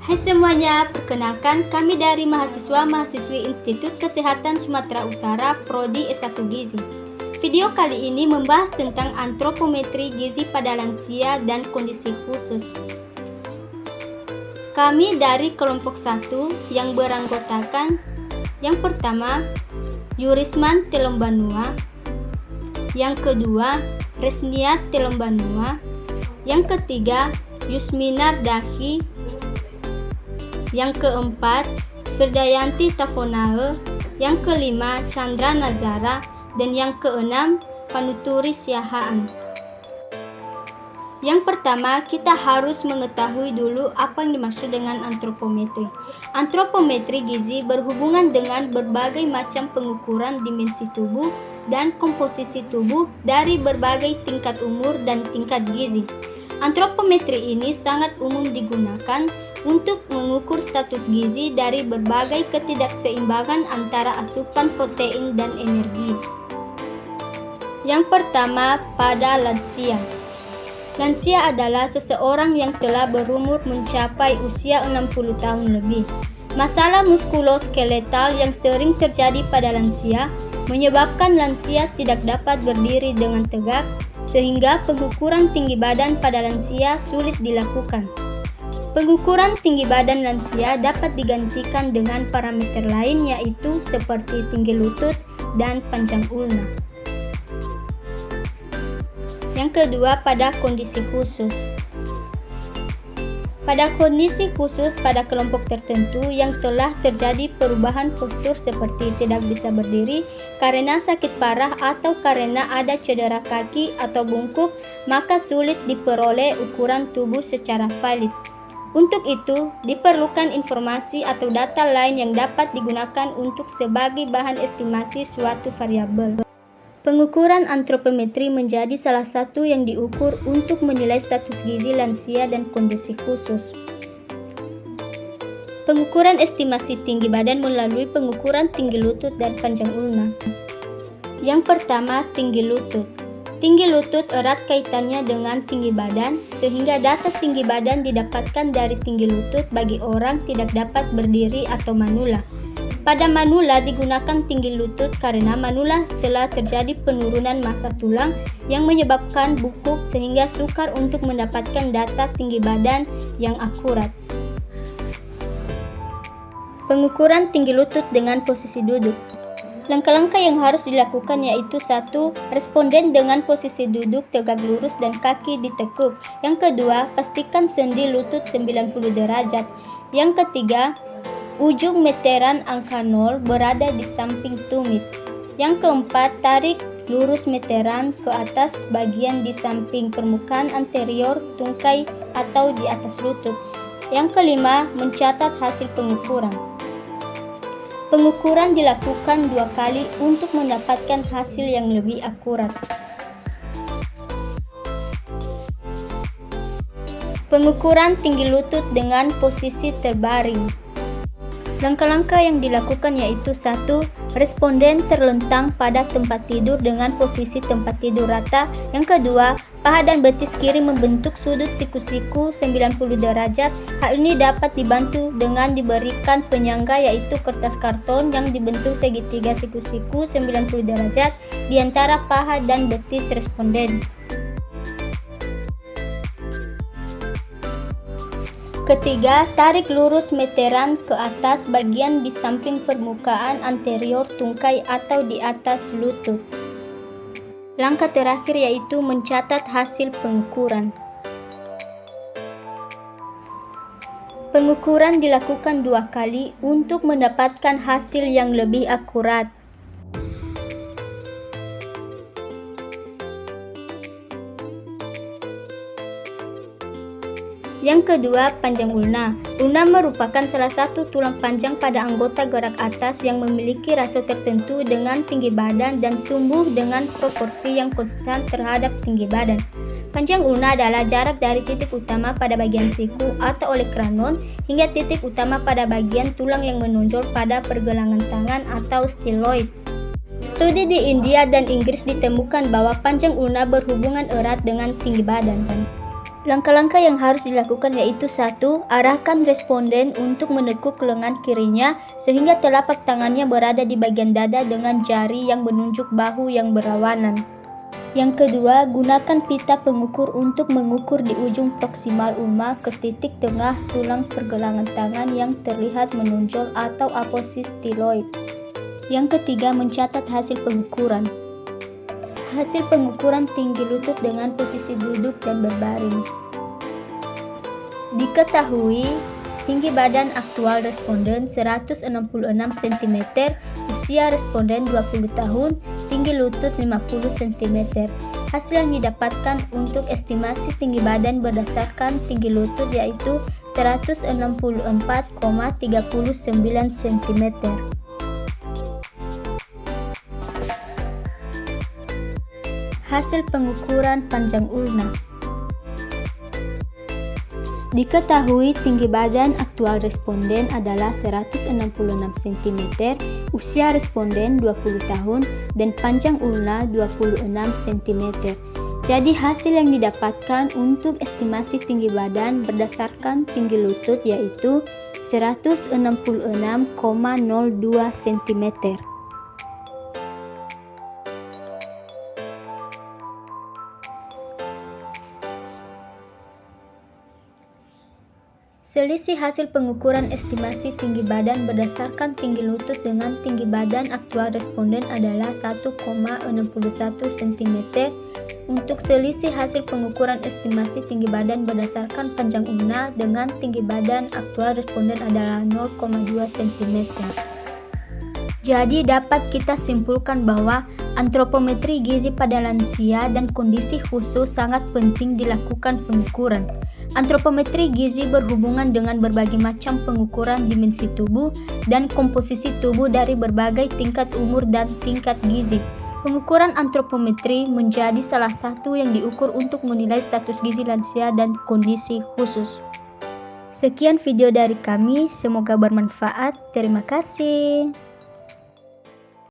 Hai semuanya, perkenalkan kami dari mahasiswa-mahasiswi Institut Kesehatan Sumatera Utara Prodi S1 Gizi. Video kali ini membahas tentang antropometri gizi pada lansia dan kondisi khusus. Kami dari kelompok 1 yang beranggotakan yang pertama, Yurisman Telombanua, yang kedua, Resnia Telombanua, yang ketiga, Yusminar Dahi, yang keempat, Firdayanti Tafonae, yang kelima, Chandra Nazara, dan yang keenam, Panuturi Siahaan. Yang pertama, kita harus mengetahui dulu apa yang dimaksud dengan antropometri. Antropometri gizi berhubungan dengan berbagai macam pengukuran dimensi tubuh dan komposisi tubuh dari berbagai tingkat umur dan tingkat gizi. Antropometri ini sangat umum digunakan untuk mengukur status gizi dari berbagai ketidakseimbangan antara asupan protein dan energi. Yang pertama, pada lansia. Lansia adalah seseorang yang telah berumur mencapai usia 60 tahun lebih. Masalah muskuloskeletal yang sering terjadi pada lansia menyebabkan lansia tidak dapat berdiri dengan tegak, sehingga pengukuran tinggi badan pada lansia sulit dilakukan. Pengukuran tinggi badan lansia dapat digantikan dengan parameter lain yaitu seperti tinggi lutut dan panjang ulna. Yang kedua, pada kondisi khusus. Pada kondisi khusus pada kelompok tertentu yang telah terjadi perubahan postur seperti tidak bisa berdiri karena sakit parah atau karena ada cedera kaki atau bungkuk, maka sulit diperoleh ukuran tubuh secara valid. Untuk itu, diperlukan informasi atau data lain yang dapat digunakan untuk sebagai bahan estimasi suatu variabel. Pengukuran antropometri menjadi salah satu yang diukur untuk menilai status gizi lansia dan kondisi khusus. Pengukuran estimasi tinggi badan melalui pengukuran tinggi lutut dan panjang ulna. Yang pertama, tinggi lutut. Tinggi lutut erat kaitannya dengan tinggi badan, sehingga data tinggi badan didapatkan dari tinggi lutut bagi orang tidak dapat berdiri atau manula. Pada manula digunakan tinggi lutut karena manula telah terjadi penurunan massa tulang yang menyebabkan bungkuk sehingga sukar untuk mendapatkan data tinggi badan yang akurat. Pengukuran tinggi lutut dengan posisi duduk. Langkah-langkah yang harus dilakukan yaitu 1. Responden dengan posisi duduk tegak lurus dan kaki ditekuk. Yang kedua, pastikan sendi lutut 90 derajat. Yang ketiga, ujung meteran angka 0 berada di samping tumit. Yang keempat, tarik lurus meteran ke atas bagian di samping permukaan anterior tungkai atau di atas lutut. Yang kelima, mencatat hasil pengukuran. Pengukuran dilakukan 2 kali untuk mendapatkan hasil yang lebih akurat. Pengukuran tinggi lutut dengan posisi terbaring. Langkah-langkah yang dilakukan yaitu 1. Responden terlentang pada tempat tidur dengan posisi tempat tidur rata. Yang kedua, paha dan betis kiri membentuk sudut siku-siku 90 derajat. Hal ini dapat dibantu dengan diberikan penyangga yaitu kertas karton yang dibentuk segitiga siku-siku 90 derajat di antara paha dan betis responden. Ketiga, tarik lurus meteran ke atas bagian di samping permukaan anterior tungkai atau di atas lutut. Langkah terakhir yaitu mencatat hasil pengukuran. Pengukuran dilakukan 2 kali untuk mendapatkan hasil yang lebih akurat. Yang kedua, panjang ulna. Ulna merupakan salah satu tulang panjang pada anggota gerak atas yang memiliki rasio tertentu dengan tinggi badan dan tumbuh dengan proporsi yang konstan terhadap tinggi badan. Panjang ulna adalah jarak dari titik utama pada bagian siku atau olecranon hingga titik utama pada bagian tulang yang menonjol pada pergelangan tangan atau styloid. Studi di India dan Inggris ditemukan bahwa panjang ulna berhubungan erat dengan tinggi badan. Langkah-langkah yang harus dilakukan yaitu 1. Arahkan responden untuk menekuk lengan kirinya sehingga telapak tangannya berada di bagian dada dengan jari yang menunjuk bahu yang berlawanan. Yang kedua, gunakan pita pengukur untuk mengukur di ujung proksimal ulma ke titik tengah tulang pergelangan tangan yang terlihat menonjol atau aposistiloid. Yang ketiga, mencatat hasil pengukuran. Hasil pengukuran tinggi lutut dengan posisi duduk dan berbaring. Diketahui, tinggi badan aktual responden 166 cm, usia responden 20 tahun, tinggi lutut 50 cm. Hasil yang didapatkan untuk estimasi tinggi badan berdasarkan tinggi lutut yaitu 164,39 cm. Hasil pengukuran panjang ulna. Diketahui tinggi badan aktual responden adalah 166 cm, usia responden 20 tahun, dan panjang ulna 26 cm. Jadi hasil yang didapatkan untuk estimasi tinggi badan berdasarkan tinggi lutut yaitu 166,02 cm. Selisih hasil pengukuran estimasi tinggi badan berdasarkan tinggi lutut dengan tinggi badan aktual responden adalah 1,61 cm. Untuk selisih hasil pengukuran estimasi tinggi badan berdasarkan panjang ulna dengan tinggi badan aktual responden adalah 0,2 cm. Jadi dapat kita simpulkan bahwa antropometri gizi pada lansia dan kondisi khusus sangat penting dilakukan pengukuran. Antropometri gizi berhubungan dengan berbagai macam pengukuran dimensi tubuh dan komposisi tubuh dari berbagai tingkat umur dan tingkat gizi. Pengukuran antropometri menjadi salah satu yang diukur untuk menilai status gizi lansia dan kondisi khusus. Sekian video dari kami, semoga bermanfaat. Terima kasih.